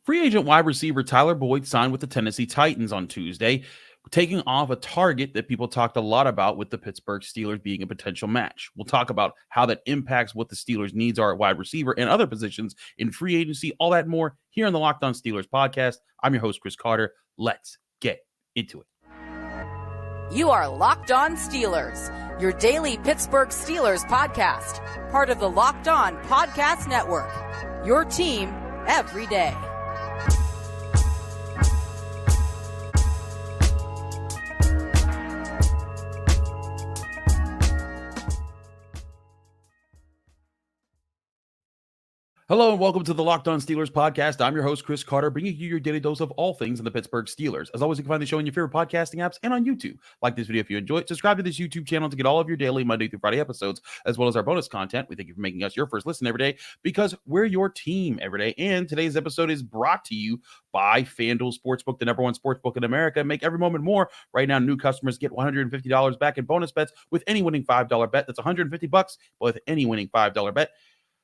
Free agent wide receiver Tyler Boyd signed with the Tennessee Titans on Tuesday, taking off a target that people talked a lot about with the Pittsburgh Steelers being a potential match. We'll talk about how that impacts what the Steelers' needs are at wide receiver and other positions in free agency, all that more here on the Locked On Steelers podcast. I'm your host, Chris Carter. Let's get into it. You are Locked On Steelers, your daily Pittsburgh Steelers podcast, part of the Locked On Podcast Network, your team every day. Hello and welcome to the Locked On Steelers podcast. I'm your host, Chris Carter, bringing you your daily dose of all things in the Pittsburgh Steelers. As always, you can find the show in your favorite podcasting apps and on YouTube. Like this video if you enjoy it. Subscribe to this YouTube channel to get all of your daily Monday through Friday episodes, as well as our bonus content. We thank you for making us your first listen every day because we're your team every day. And today's episode is brought to you by FanDuel Sportsbook, the #1 sportsbook in America. Make every moment more. Right now, new customers get $150 back in bonus bets with any winning $5 bet. That's $150 with any winning $5 bet.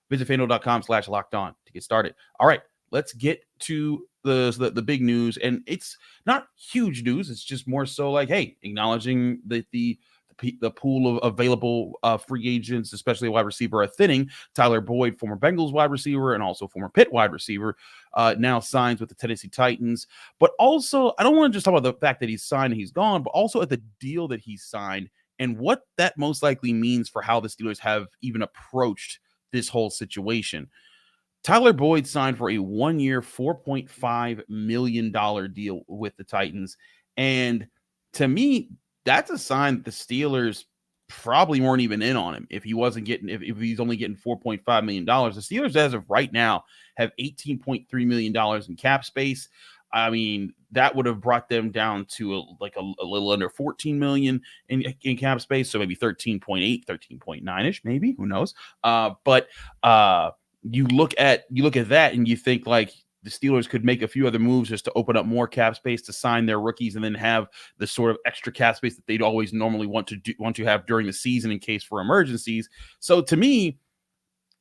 Visit FanDuel.com/lockedon to get started. All right, let's get to the big news. And it's not huge news. It's just more so like, hey, acknowledging that the pool of available free agents, especially wide receiver, are thinning. Tyler Boyd, former Bengals wide receiver and also former Pitt wide receiver, now signs with the Tennessee Titans. But also, I don't want to just talk about the fact that he's signed and he's gone, but also at the deal that he signed and what that most likely means for how the Steelers have even approached this whole situation. Tyler Boyd signed for a 1-year, $4.5 million deal with the Titans. And to me, that's a sign that the Steelers probably weren't even in on him if he wasn't getting, if he's only getting $4.5 million. The Steelers, as of right now, have $18.3 million in cap space. I mean, that would have brought them down to a little under 14 million in cap space. So maybe 13.8, 13.9-ish, maybe, who knows? But you look at that and you think like the Steelers could make a few other moves just to open up more cap space to sign their rookies and then have the sort of extra cap space that they'd always normally want to have during the season in case for emergencies. So to me,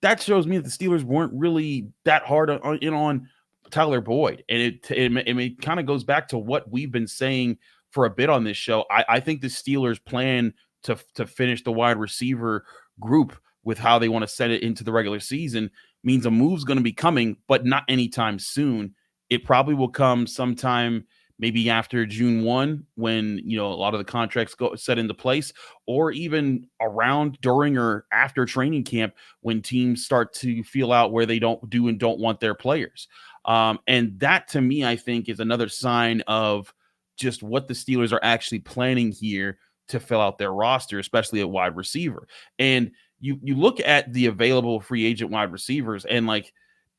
that shows me that the Steelers weren't really that hard on Tyler Boyd. And it kind of goes back to what we've been saying for a bit on this show. I think the Steelers plan to finish the wide receiver group with how they want to set it into the regular season means a move's going to be coming, but not anytime soon. It probably will come sometime maybe after June 1 when, a lot of the contracts go set into place, or even around, during, or after training camp when teams start to feel out where they don't want their players. And that, to me, I think is another sign of just what the Steelers are actually planning here to fill out their roster, especially at wide receiver. And you look at the available free agent wide receivers and like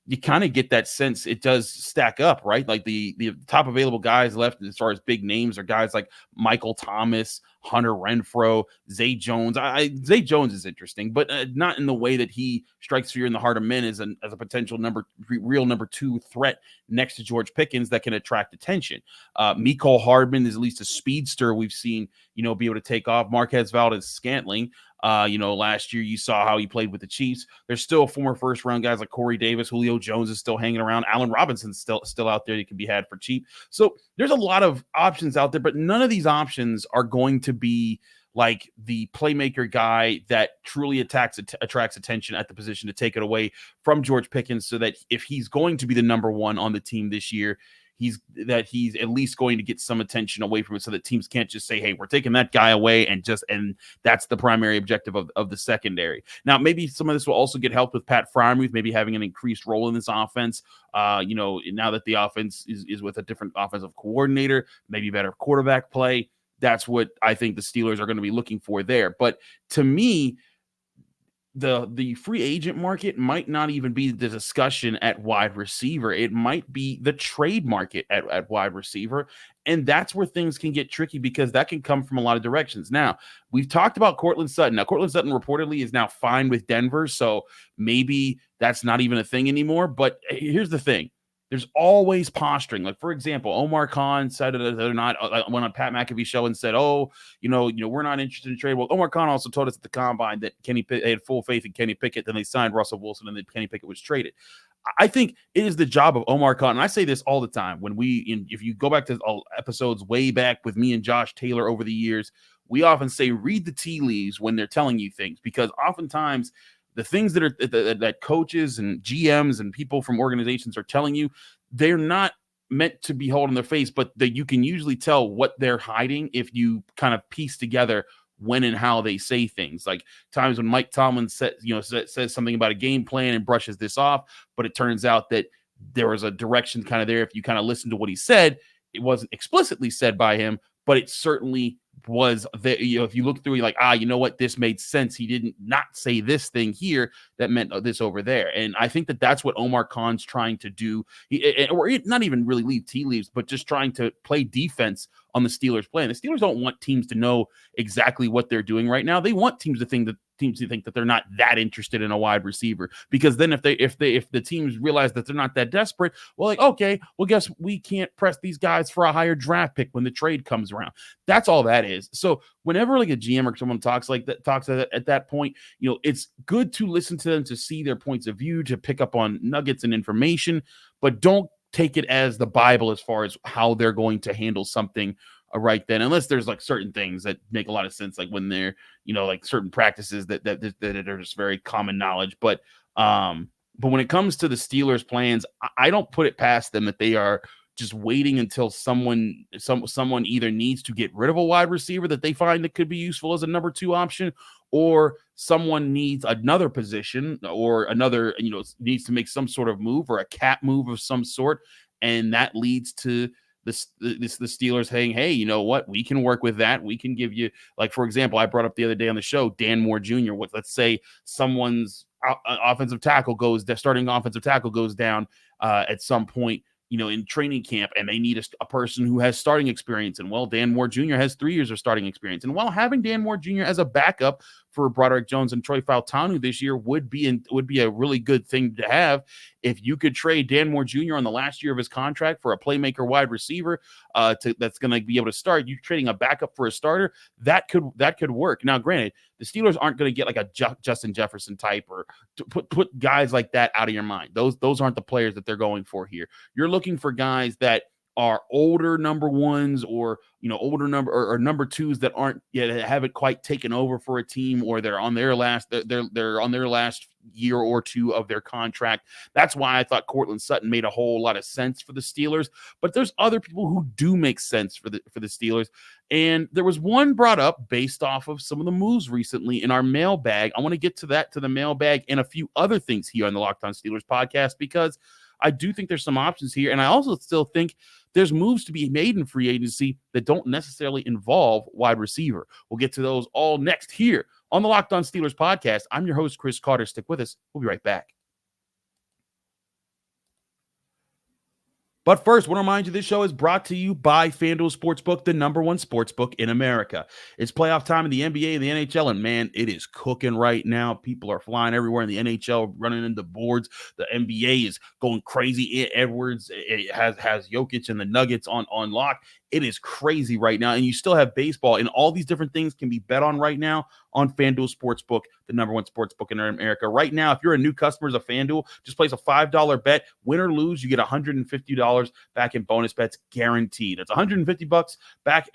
you kind of get that sense it does stack up, right? Like the top available guys left as far as big names are guys like Michael Thomas, Hunter Renfrow, Zay Jones. Zay Jones is interesting, but not in the way that he strikes fear in the heart of men as a potential real number 2 threat next to George Pickens that can attract attention. Mecole Hardman is at least a speedster we've seen, be able to take off. Marquez Valdes-Scantling. Last year you saw how he played with the Chiefs. There's still former first-round guys like Corey Davis, Julio Jones is still hanging around. Allen Robinson's still out there that can be had for cheap. So there's a lot of options out there, but none of these options are going to be like the playmaker guy that truly attracts attention at the position to take it away from George Pickens, so that if he's going to be the number 1 on the team this year, he's at least going to get some attention away from it, so that teams can't just say, hey, we're taking that guy away and that's the primary objective of the secondary. Now, maybe some of this will also get helped with Pat Freiermuth maybe having an increased role in this offense. Now that the offense is with a different offensive coordinator, maybe better quarterback play. That's what I think the Steelers are going to be looking for there. But to me, the free agent market might not even be the discussion at wide receiver. It might be the trade market at wide receiver. And that's where things can get tricky because that can come from a lot of directions. Now, we've talked about Courtland Sutton. Now, Courtland Sutton reportedly is now fine with Denver, so maybe that's not even a thing anymore. But here's the thing. There's always posturing. Like, for example, Omar Khan said it the other night, went on Pat McAfee's show and said, we're not interested in trade. Well, Omar Khan also told us at the combine that they had full faith in Kenny Pickett. Then they signed Russell Wilson and then Kenny Pickett was traded. I think it is the job of Omar Khan. And I say this all the time if you go back to episodes way back with me and Josh Taylor over the years, we often say read the tea leaves when they're telling you things, because oftentimes the things that coaches and GMs and people from organizations are telling you, they're not meant to be holding their face, but that you can usually tell what they're hiding if you kind of piece together when and how they say things. Like times when Mike Tomlin says something about a game plan and brushes this off, but it turns out that there was a direction kind of there. If you kind of listen to what he said, it wasn't explicitly said by him, but it certainly was there. If you look through, you're like, you know what, this made sense. He didn't not say this thing here that meant this over there. And I think that that's what Omar Khan's trying to do, or not even really leave tea leaves, but just trying to play defense on the Steelers plan. The Steelers don't want teams to know exactly what they're doing right now. They want teams to think that they're not that interested in a wide receiver, because then if the teams realize that they're not that desperate, well, like, okay, well, guess we can't press these guys for a higher draft pick when the trade comes around. That's all that is. So whenever like a GM or someone talks at that point, it's good to listen to them, to see their points of view, to pick up on nuggets and information, but don't take it as the Bible as far as how they're going to handle something right then, unless there's like certain things that make a lot of sense, like when they're, like certain practices that are just very common knowledge. But when it comes to the Steelers' plans, I don't put it past them that they are just waiting until someone either needs to get rid of a wide receiver that they find that could be useful as a number 2 option, or someone needs another position, or another, needs to make some sort of move, or a cap move of some sort. And that leads to the Steelers saying, hey, you know what? We can work with that. We can give you, like, for example, I brought up the other day on the show, Dan Moore Jr. Let's say someone's starting offensive tackle goes down at some point, in training camp, and they need a person who has starting experience. And well, Dan Moore Jr. has 3 years of starting experience. And while having Dan Moore Jr. as a backup for Broderick Jones and Troy Fautanu this year would be a really good thing to have. If you could trade Dan Moore Jr. on the last year of his contract for a playmaker wide receiver that's going to be able to start, you trading a backup for a starter, that could work. Now, granted, the Steelers aren't going to get like a Justin Jefferson type, or to put guys like that out of your mind. Those aren't the players that they're going for here. You're looking for guys that are older number 1s, or older number 2s that aren't yet, haven't quite taken over for a team, or they're on their last year or 2 of their contract. That's why I thought Courtland Sutton made a whole lot of sense for the Steelers. But there's other people who do make sense for the Steelers. And there was one brought up based off of some of the moves recently in our mailbag. I want to get to the mailbag and a few other things here on the Locked On Steelers podcast, because I do think there's some options here. And I also still think there's moves to be made in free agency that don't necessarily involve wide receiver. We'll get to those all next here on the Locked On Steelers podcast. I'm your host, Chris Carter. Stick with us. We'll be right back. But first, I want to remind you this show is brought to you by FanDuel Sportsbook, the number 1 sportsbook in America. It's playoff time in the NBA and the NHL, and man, it is cooking right now. People are flying everywhere in the NHL, running into boards. The NBA is going crazy. Edwards has Jokic and the Nuggets on lock. It is crazy right now, and you still have baseball, and all these different things can be bet on right now on FanDuel Sportsbook, the number 1 sportsbook in America. Right now, if you're a new customer of FanDuel, just place a $5 bet. Win or lose, you get $150 back in bonus bets guaranteed. That's $150 back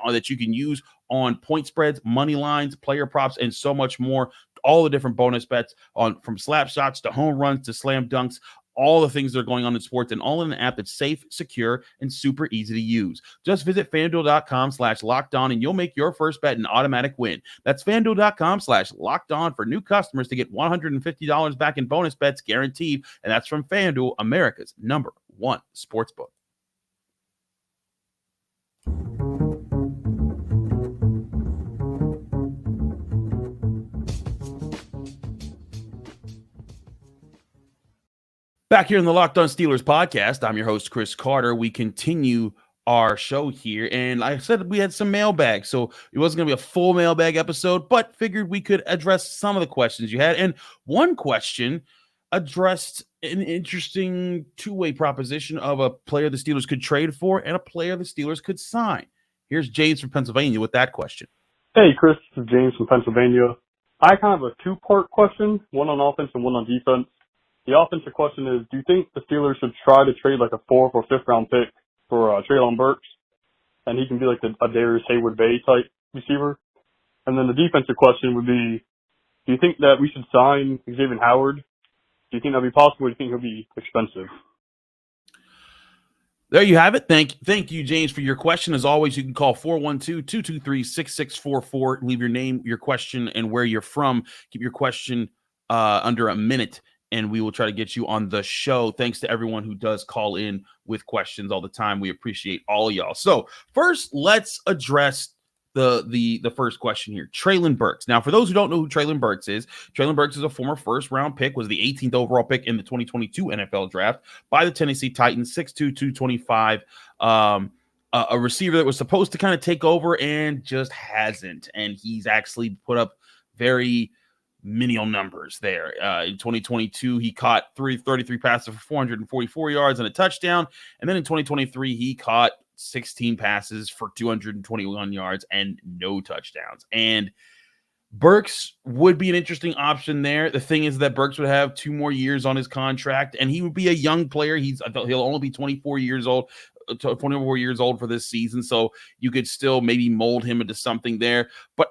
on that you can use on point spreads, money lines, player props, and so much more. All the different bonus bets from slap shots to home runs to slam dunks. All the things that are going on in sports, and all in an app that's safe, secure, and super easy to use. Just visit FanDuel.com/LockedOn, and you'll make your first bet an automatic win. That's FanDuel.com/LockedOn for new customers to get $150 back in bonus bets guaranteed, and that's from FanDuel, America's number 1 sportsbook. Back here in the Locked On Steelers podcast, I'm your host, Chris Carter. We continue our show here, and like I said, we had some mailbag, so it wasn't going to be a full mailbag episode, but figured we could address some of the questions you had. And one question addressed an interesting 2-way proposition of a player the Steelers could trade for and a player the Steelers could sign. Here's James from Pennsylvania with that question. Hey, Chris, this is James from Pennsylvania. I kind of have a 2-part question, one on offense and one on defense. The offensive question is, do you think the Steelers should try to trade like a 4th or 5th round pick for Treylon Burks, and he can be like a Darius Hayward-Bay type receiver? And then the defensive question would be, do you think that we should sign Xavien Howard? Do you think that'd be possible, or do you think he'll be expensive? There you have it. Thank you, James, for your question. As always, you can call 412-223-6644. Leave your name, your question, and where you're from. Keep your question under a minute, and we will try to get you on the show. Thanks to everyone who does call in with questions all the time. We appreciate all of y'all. So first, let's address the first question here. Treylon Burks. Now, for those who don't know who Treylon Burks is a former first-round pick, was the 18th overall pick in the 2022 NFL draft by the Tennessee Titans, 6'2", 225, a receiver that was supposed to kind of take over and just hasn't. And he's actually put up very minimal numbers there. In 2022, he caught 33 passes for 444 yards and a touchdown. And then in 2023, he caught 16 passes for 221 yards and no touchdowns. And Burks would be an interesting option there. The thing is that Burks would have 2 more years on his contract, and he would be a young player. He'll only be 24 years old for this season, so you could still maybe mold him into something there. But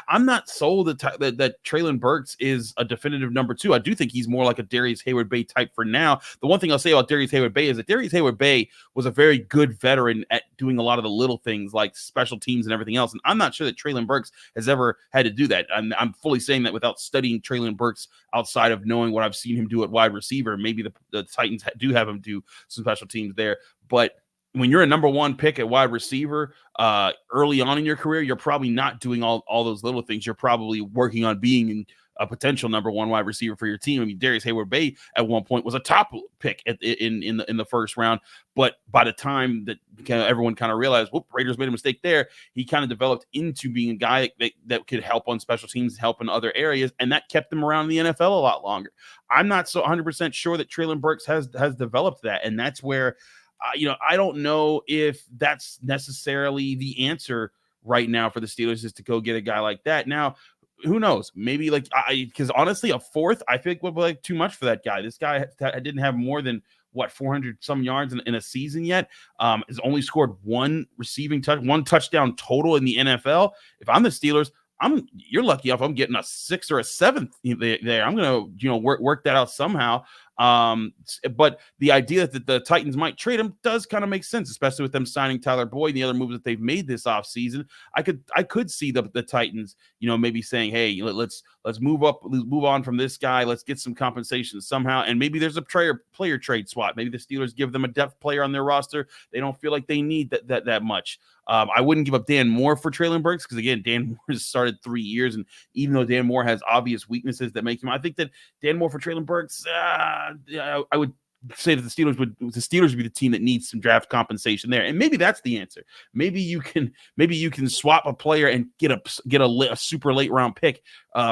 I'm not sold that Treylon Burks is a definitive number 2. I do think he's more like a Darius Hayward-Bay type for now. The one thing I'll say about Darius Hayward-Bay is that Darius Hayward-Bay was a very good veteran at doing a lot of the little things like special teams and everything else, and I'm not sure that Treylon Burks has ever had to do that. I'm fully saying that without studying Treylon Burks outside of knowing what I've seen him do at wide receiver. Maybe the Titans do have him do some special teams there, but when you're a number 1 pick at wide receiver early on in your career, you're probably not doing all those little things. You're probably working on being a potential number 1 wide receiver for your team. I mean, Darius Hayward-Bay at one point was a top pick in the first round, but by the time that everyone kind of realized, whoop, Raiders made a mistake there, he kind of developed into being a guy that could help on special teams, help in other areas, and that kept him around in the NFL a lot longer. I'm not so 100% sure that Treylon Burks has developed that, and that's where I don't know if that's necessarily the answer right now for the Steelers, is to go get a guy like that. Now, who knows? Maybe because honestly, a 4th, I think would be like too much for that guy. This guy didn't have more than 400 some yards in a season yet. Has only scored 1 touchdown total in the NFL. If I'm the Steelers, you're lucky if I'm getting a 6th or a 7th there. I'm gonna work that out somehow. But the idea that the Titans might trade him does kind of make sense, especially with them signing Tyler Boyd and the other moves that they've made this offseason. I could see the Titans, maybe saying, hey, let's move on from this guy. Let's get some compensation somehow. And maybe there's a player trade swap. Maybe the Steelers give them a depth player on their roster. They don't feel like they need that much. I wouldn't give up Dan Moore for Treylon Burks because, again, Dan Moore has started 3 years, and even though Dan Moore has obvious weaknesses that make him, I think that Dan Moore for Treylon Burks, I would say that the Steelers would be the team that needs some draft compensation there, and maybe that's the answer. Maybe you can swap a player and get a super late round pick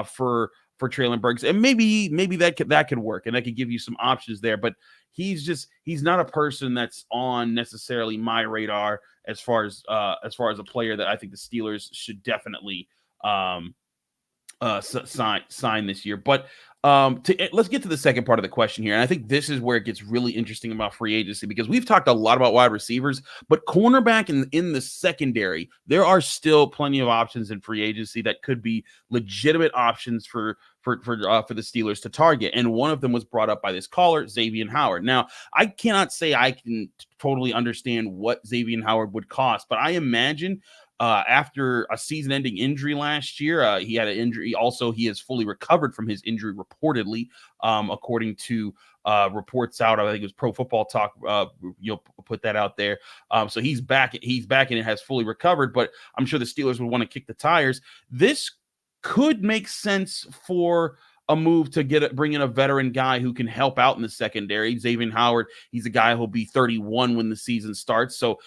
for Treylon Burks, and maybe that could work, and that could give you some options there. But he's not a person that's on necessarily my radar as far as a player that I think the Steelers should definitely sign this year. But let's get to the second part of the question here. And I think this is where it gets really interesting about free agency, because we've talked a lot about wide receivers, but cornerback in the secondary, there are still plenty of options in free agency that could be legitimate options for the Steelers to target. And one of them was brought up by this caller, Xavien Howard. Now, I cannot say I can totally understand what Xavien Howard would cost, but I imagine after a season-ending injury last year, he had an injury. Also, he has fully recovered from his injury, reportedly, according to reports out. I think it was Pro Football Talk. Put that out there. So he's back. He's back and it has fully recovered. But I'm sure the Steelers would want to kick the tires. This could make sense for a move to bring in a veteran guy who can help out in the secondary. Xavien Howard, he's a guy who'll be 31 when the season starts. So,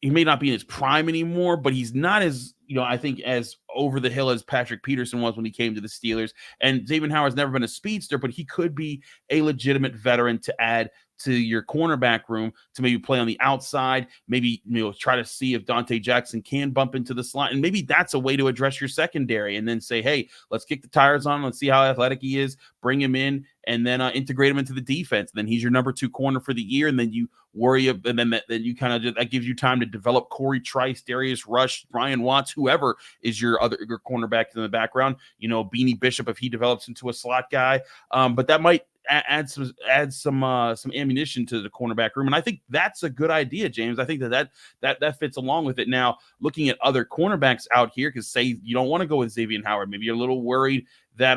he may not be in his prime anymore, but he's not as, I think, as over the hill as Patrick Peterson was when he came to the Steelers. And Xavien Howard's never been a speedster, but he could be a legitimate veteran to add to your cornerback room, to maybe play on the outside, maybe try to see if Dante Jackson can bump into the slot, and maybe that's a way to address your secondary, and then say, hey, let's kick the tires on, let's see how athletic he is, bring him in, and then integrate him into the defense. And then he's your number 2 corner for the year, and then you worry, and then you kind of just, that gives you time to develop Corey Trice, Darius Rush, Ryan Watts, whoever is your cornerback in the background. Beanie Bishop if he develops into a slot guy, but that might add some ammunition to the cornerback room, and I think that's a good idea, James. I think that fits along with it. Now, looking at other cornerbacks out here, because say you don't want to go with Xavien Howard, maybe you're a little worried that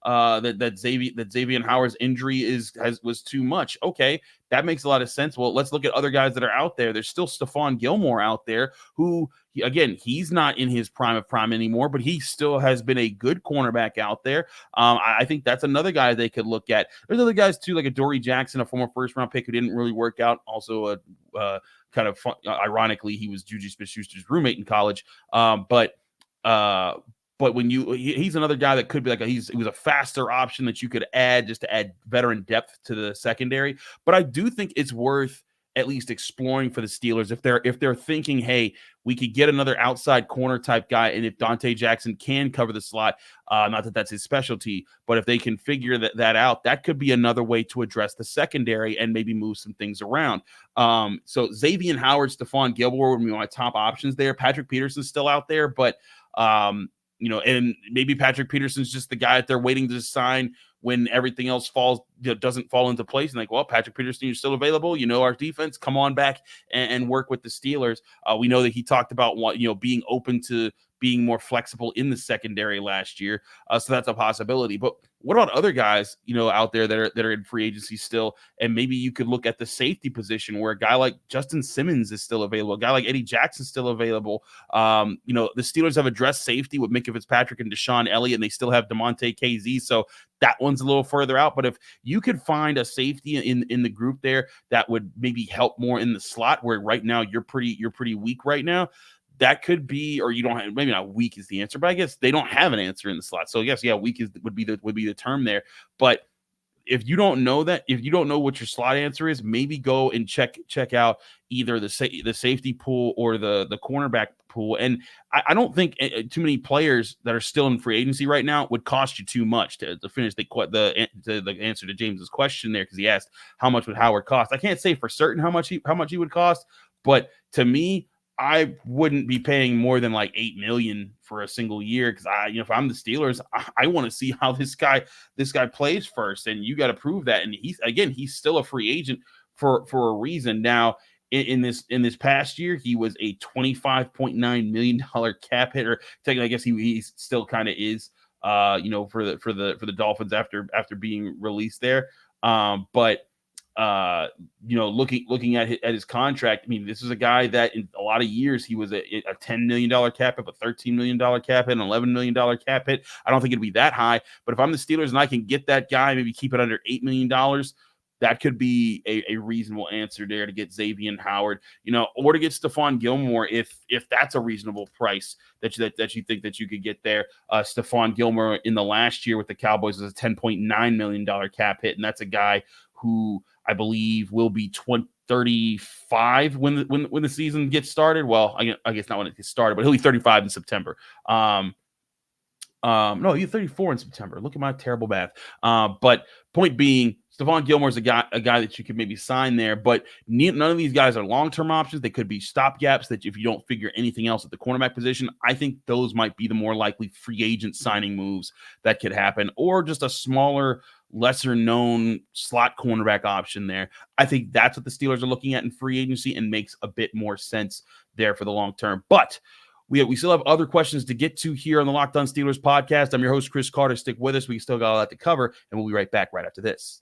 that Xavien Howard's injury was too much. Okay, that makes a lot of sense. Well, let's look at other guys that are out there. There's still Stephon Gilmore out there, who, again, he's not in his prime of prime anymore, but he still has been a good cornerback out there. I think that's another guy they could look at. There's other guys too, like a Dory Jackson, a former first-round pick who didn't really work out. Also, kind of fun, ironically, he was Juju Smith-Schuster's roommate in college. But when he's another guy that could be he was a faster option that you could add just to add veteran depth to the secondary. But I do think it's worth at least exploring for the Steelers if they're thinking, hey, we could get another outside corner type guy, and if Dante Jackson can cover the slot, not that that's his specialty, but if they can figure that out, that could be another way to address the secondary and maybe move some things around. So Xavien Howard, Stephon Gilmore would be my top options there. Patrick Peterson's still out there, but and maybe Patrick Peterson's just the guy that they're waiting to sign when everything else doesn't fall into place. And well, Patrick Peterson, you're still available. Our defense, come on back and work with the Steelers. We know that he talked about being open to being more flexible in the secondary last year. So that's a possibility. But what about other guys, out there that are in free agency still? And maybe you could look at the safety position where a guy like Justin Simmons is still available, a guy like Eddie Jackson is still available. The Steelers have addressed safety with Minkah Fitzpatrick and Deshaun Elliott, and they still have DeMonte KZ. So that one's a little further out. But if you could find a safety in the group there that would maybe help more in the slot, where right now you're pretty weak right now, that could be, or you don't have, maybe not weak is the answer, but I guess they don't have an answer in the slot. So yes, weak would be the term there. But if you don't know what your slot answer is, maybe go and check out either the safety pool or the cornerback pool. And I don't think too many players that are still in free agency right now would cost you too much to finish the answer to James's question there, because he asked how much would Howard cost. I can't say for certain how much he would cost, but to me, I wouldn't be paying more than like $8 million for a single year, because if I'm the Steelers, I want to see how this guy plays first, and you got to prove that. And he's still a free agent for a reason. Now, in this past year, he was a $25.9 million cap hit, or technically, I guess he still kind of is, for the Dolphins after being released there, but. Looking at his contract, I mean, this is a guy that in a lot of years he was a $10 million cap hit, a $13 million cap hit, an $11 million cap hit. I don't think it'd be that high, but if I'm the Steelers and I can get that guy, maybe keep it under $8 million, that could be a reasonable answer there to get Xavien Howard, or to get Stephon Gilmore if that's a reasonable price that you think that you could get there. Stephon Gilmore in the last year with the Cowboys was a $10.9 million cap hit, and that's a guy who I believe will be 35 when the season gets started. Well, I guess not when it gets started, but he'll be 35 in September. No, he's 34 in September. Look at my terrible math. But point being, Stephon Gilmore is a guy that you could maybe sign there, but none of these guys are long-term options. They could be stopgaps that if you don't figure anything else at the cornerback position, I think those might be the more likely free agent signing moves that could happen, or just a smaller, lesser-known slot cornerback option there. I think that's what the Steelers are looking at in free agency, and makes a bit more sense there for the long term. But we still have other questions to get to here on the Locked On Steelers podcast. I'm your host, Chris Carter. Stick with us. We still got a lot to cover, and we'll be right back right after this.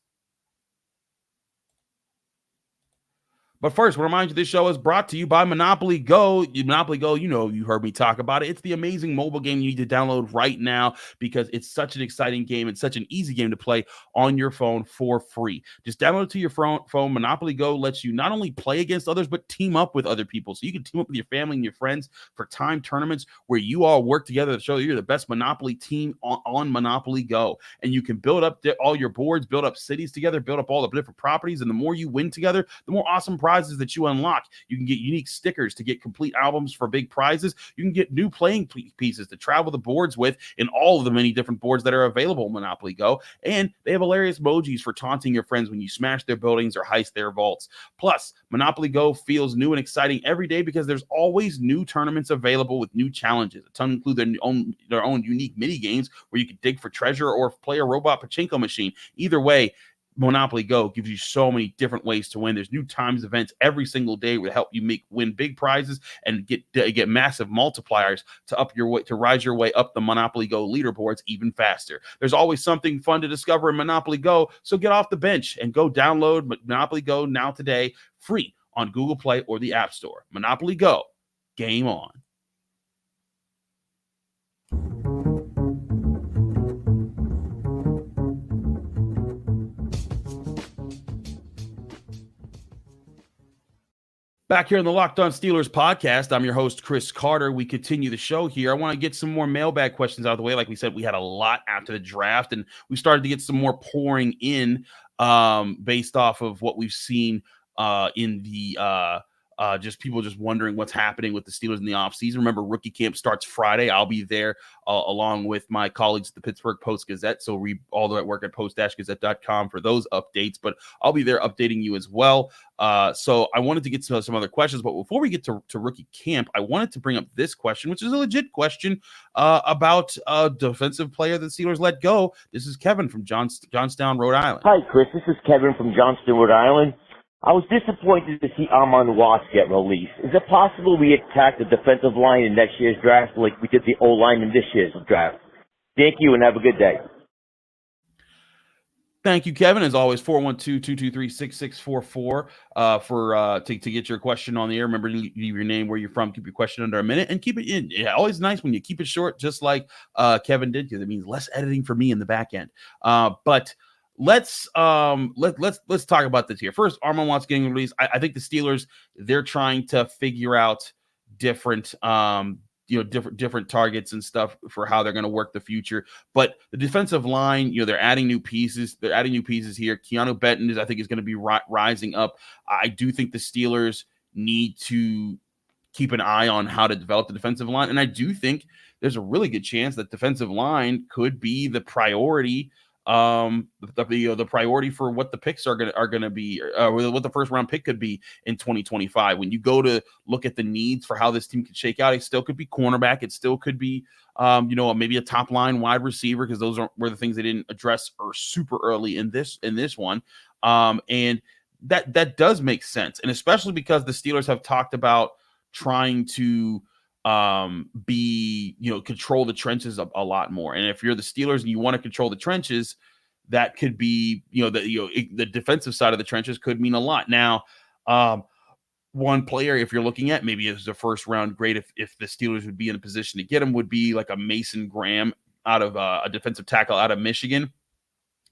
But first, I want to remind you this show is brought to you by Monopoly Go. Monopoly Go, you heard me talk about it. It's the amazing mobile game you need to download right now, because it's such an exciting game. It's such an easy game to play on your phone for free. Just download it to your phone. Monopoly Go lets you not only play against others, but team up with other people. So you can team up with your family and your friends for time tournaments where you all work together to show you're the best Monopoly team on Monopoly Go. And you can build up all your boards, build up cities together, build up all the different properties. And the more you win together, the more awesome prizes that you unlock. You can get unique stickers to get complete albums for big prizes. You can get new playing pieces to travel the boards with in all of the many different boards that are available in Monopoly Go. And they have hilarious emojis for taunting your friends when you smash their buildings or heist their vaults. Plus, Monopoly Go feels new and exciting every day because there's always new tournaments available with new challenges. A ton include their own unique mini games where you can dig for treasure or play a robot pachinko machine. Either way, Monopoly Go gives you so many different ways to win. There's new times events every single day to help you win big prizes and get massive multipliers to rise your way up the Monopoly Go leaderboards even faster. There's always something fun to discover in Monopoly Go, so get off the bench and go download Monopoly Go now today, free on Google Play or the App Store. Monopoly Go, game on. Back here on the Locked On Steelers podcast, I'm your host, Chris Carter. We continue the show here. I want to get some more mailbag questions out of the way. Like we said, we had a lot after the draft, and we started to get some more pouring in based off of what we've seen in the just people just wondering what's happening with the Steelers in the offseason. Remember, rookie camp starts Friday. I'll be there along with my colleagues at the Pittsburgh Post-Gazette. So read all the work at post-gazette.com for those updates. But I'll be there updating you as well. So I wanted to get to some other questions. But before we get to rookie camp, I wanted to bring up this question, which is a legit question about a defensive player that Steelers let go. This is Kevin from Johnstown, Rhode Island. Hi, Chris. This is Kevin from Johnstown, Rhode Island. I was disappointed to see Amon Watts get released. Is it possible we attack the defensive line in next year's draft like we did the O-line in this year's draft? Thank you and have a good day. Thank you, Kevin. As always, 412-223-6644 to get your question on the air. Remember to leave your name, where you're from, keep your question under a minute, and keep it in. Yeah, always nice when you keep it short, just like Kevin did, because it means less editing for me in the back end. But let's talk about this here. First, Amon Watts getting released. I think the Steelers, they're trying to figure out different different targets and stuff for how they're going to work the future. But the defensive line, they're adding new pieces. They're adding new pieces here. Keanu Benton I think is going to be rising up. I do think the Steelers need to keep an eye on how to develop the defensive line, and I do think there's a really good chance that defensive line could be the priority. The priority for what the picks are going to be, what the first round pick could be in 2025. When you go to look at the needs for how this team could shake out, it still could be cornerback. It still could be, maybe a top line wide receiver, because those were the things they didn't address super early in this one. And that does make sense. And especially because the Steelers have talked about trying to control the trenches a lot more. And if you're the Steelers and you want to control the trenches, that could be, the defensive side of the trenches could mean a lot. Now, one player, if you're looking at maybe as a first round grade, if the Steelers would be in a position to get him, would be like a Mason Graham out of a defensive tackle out of Michigan.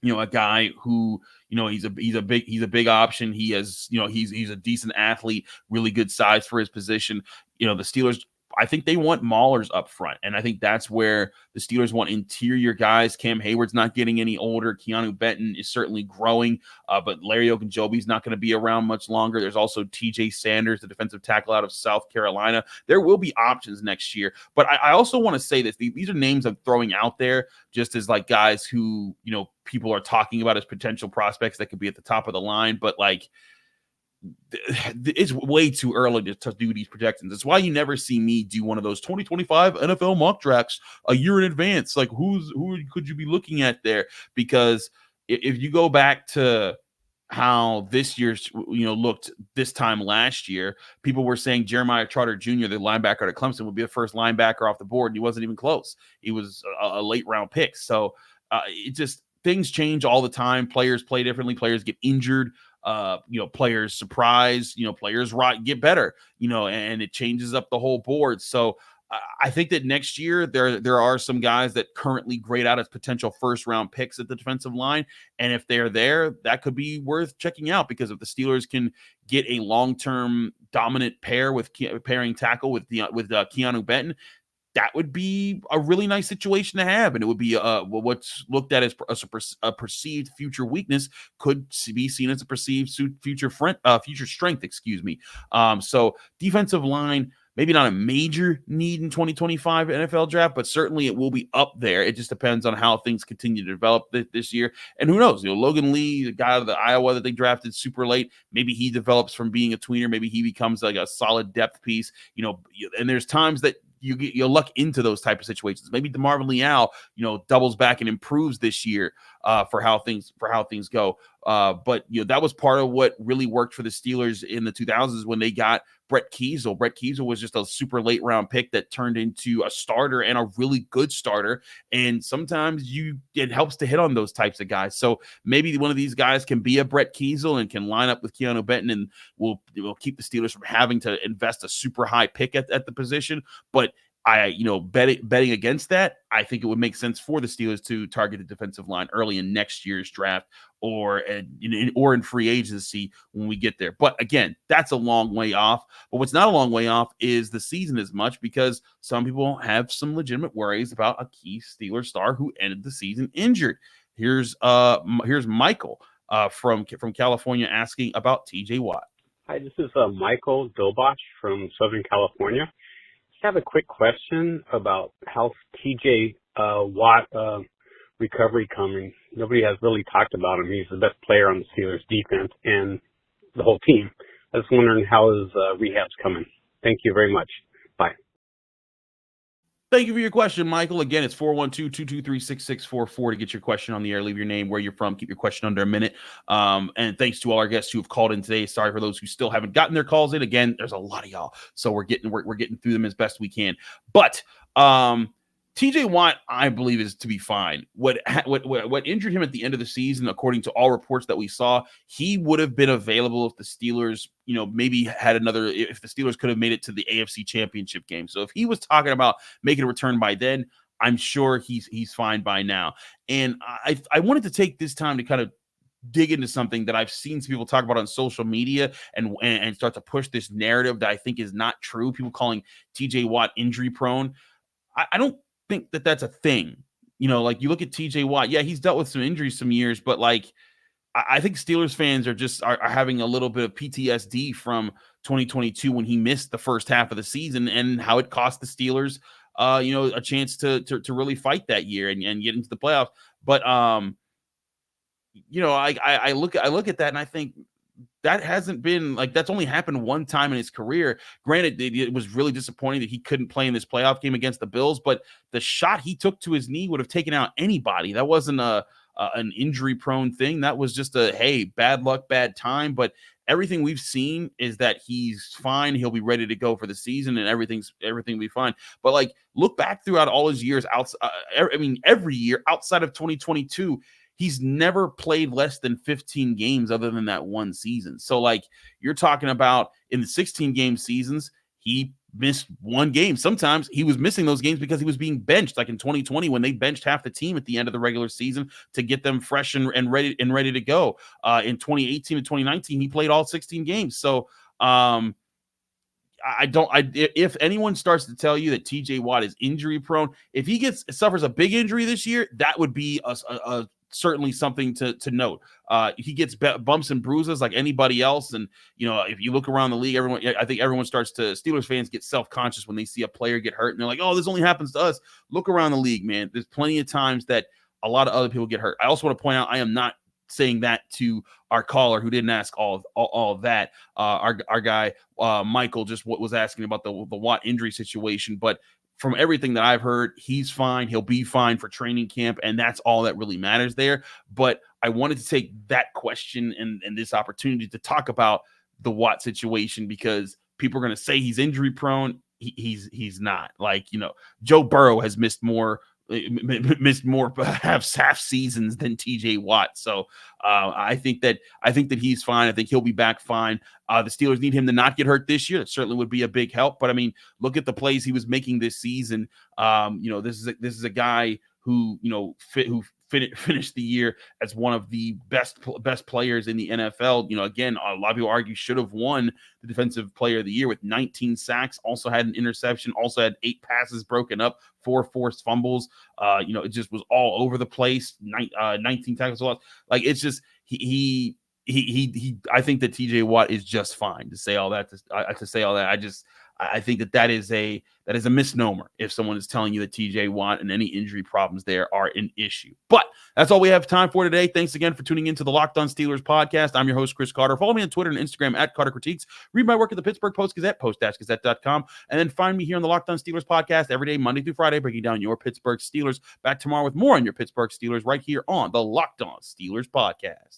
A guy who, he's a big option. He has, he's a decent athlete, really good size for his position. The Steelers, I think they want maulers up front, and I think that's where the Steelers want interior guys. Cam Hayward's not getting any older. Keanu Benton is certainly growing, but Larry Ogunjobi's not going to be around much longer. There's also TJ Sanders, the defensive tackle out of South Carolina. There will be options next year, but I also want to say this. These are names I'm throwing out there just as like guys who, people are talking about as potential prospects that could be at the top of the line, but like, it's way too early to do these projections. That's why you never see me do one of those 2025 NFL mock drafts a year in advance. Like who could you be looking at there? Because if you go back to how this year's looked this time last year, people were saying Jeremiah Trotter Jr., the linebacker at Clemson, would be the first linebacker off the board, and he wasn't even close. He was a late round pick. So it just, things change all the time. Players play differently. Players get injured. Players surprise, players get better, and it changes up the whole board. So I think that next year there are some guys that currently grade out as potential first round picks at the defensive line. And if they're there, that could be worth checking out, because if the Steelers can get a long-term dominant pair with pairing tackle with Keanu Benton, that would be a really nice situation to have, and it would be what's looked at as a perceived future weakness could be seen as a perceived future strength. Excuse me. So defensive line, maybe not a major need in 2025 NFL draft, but certainly it will be up there. It just depends on how things continue to develop this year. And who knows? Logan Lee, the guy out of the Iowa that they drafted super late, maybe he develops from being a tweener. Maybe he becomes like a solid depth piece. And there's times that you luck into those type of situations. Maybe DeMarvin Leal, doubles back and improves this year for how things go. But that was part of what really worked for the Steelers in the 2000s when they got Brett Kiesel. Brett Kiesel was just a super late round pick that turned into a starter and a really good starter. And sometimes it helps to hit on those types of guys. So maybe one of these guys can be a Brett Kiesel and can line up with Keanu Benton, and will keep the Steelers from having to invest a super high pick at the position. But betting against that, I think it would make sense for the Steelers to target the defensive line early in next year's draft or in free agency when we get there. But again, that's a long way off. But what's not a long way off is the season as much, because some people have some legitimate worries about a key Steelers star who ended the season injured. Here's Michael from California asking about TJ Watt. Hi, this is Michael Dobosh from Southern California. I have a quick question about how TJ Watt recovery coming. Nobody has really talked about him. He's the best player on the Steelers defense and the whole team. I was wondering how his rehab's coming. Thank you very much. Bye. Thank you for your question, Michael. Again, it's 412-223-6644 to get your question on the air. Leave your name, where you're from. Keep your question under a minute. And thanks to all our guests who have called in today. Sorry for those who still haven't gotten their calls in. Again, there's a lot of y'all, so we're getting through them as best we can. But TJ Watt, I believe, is to be fine. What injured him at the end of the season, according to all reports that we saw, he would have been available if the Steelers, maybe if the Steelers could have made it to the AFC Championship game. So if he was talking about making a return by then, I'm sure he's fine by now. And I wanted to take this time to kind of dig into something that I've seen some people talk about on social media and start to push this narrative that I think is not true. People calling TJ Watt injury prone. I don't think that that's a thing. Like you look at TJ Watt, yeah, he's dealt with some injuries some years, but like I think Steelers fans are having a little bit of PTSD from 2022 when he missed the first half of the season and how it cost the Steelers a chance to really fight that year and get into the playoffs. But I look at that and I think that hasn't been like, that's only happened one time in his career. Granted, it was really disappointing that he couldn't play in this playoff game against the Bills, but the shot he took to his knee would have taken out anybody. That wasn't an injury prone thing. That was just hey, bad luck, bad time. But everything we've seen is that he's fine. He'll be ready to go for the season and everything will be fine. But like, look back throughout all his years every year outside of 2022, he's never played less than 15 games other than that one season. So like you're talking about in the 16 game seasons, he missed one game. Sometimes he was missing those games because he was being benched, like in 2020 when they benched half the team at the end of the regular season to get them fresh and ready to go. In 2018 and 2019, he played all 16 games. So if anyone starts to tell you that TJ Watt is injury prone, if he suffers a big injury this year, that would be a certainly something to note. He gets bumps and bruises like anybody else. And, if you look around the league, I think everyone Steelers fans get self-conscious when they see a player get hurt and they're like, oh, this only happens to us. Look around the league, man. There's plenty of times that a lot of other people get hurt. I also want to point out, I am not saying that to our caller who didn't ask all of that. Our guy, Michael, just was asking about the Watt injury situation, but from everything that I've heard, he's fine. He'll be fine for training camp, and that's all that really matters there. But I wanted to take that question and this opportunity to talk about the Watt situation because people are going to say he's injury prone. He's not. Like, Joe Burrow has missed more perhaps half seasons than TJ Watt. So I think that he's fine. I think he'll be back fine. The Steelers need him to not get hurt this year. That certainly would be a big help. But I mean, look at the plays he was making this season. This is a guy who finished the year as one of the best players in the NFL. Again, a lot of people argue should have won the defensive player of the year with 19 sacks, also had an interception, also had 8 passes broken up, 4 forced fumbles. It just was all over the place. 19 tackles lost. Like, it's just he I think that TJ Watt is just fine. To say all that, I think that is a misnomer if someone is telling you that TJ Watt and any injury problems there are an issue. But that's all we have time for today. Thanks again for tuning into the Locked On Steelers podcast. I'm your host, Chris Carter. Follow me on Twitter and Instagram at Carter Critiques. Read my work at the Pittsburgh Post-Gazette, post-gazette.com. And then find me here on the Locked On Steelers podcast every day, Monday through Friday, breaking down your Pittsburgh Steelers. Back tomorrow with more on your Pittsburgh Steelers right here on the Locked On Steelers podcast.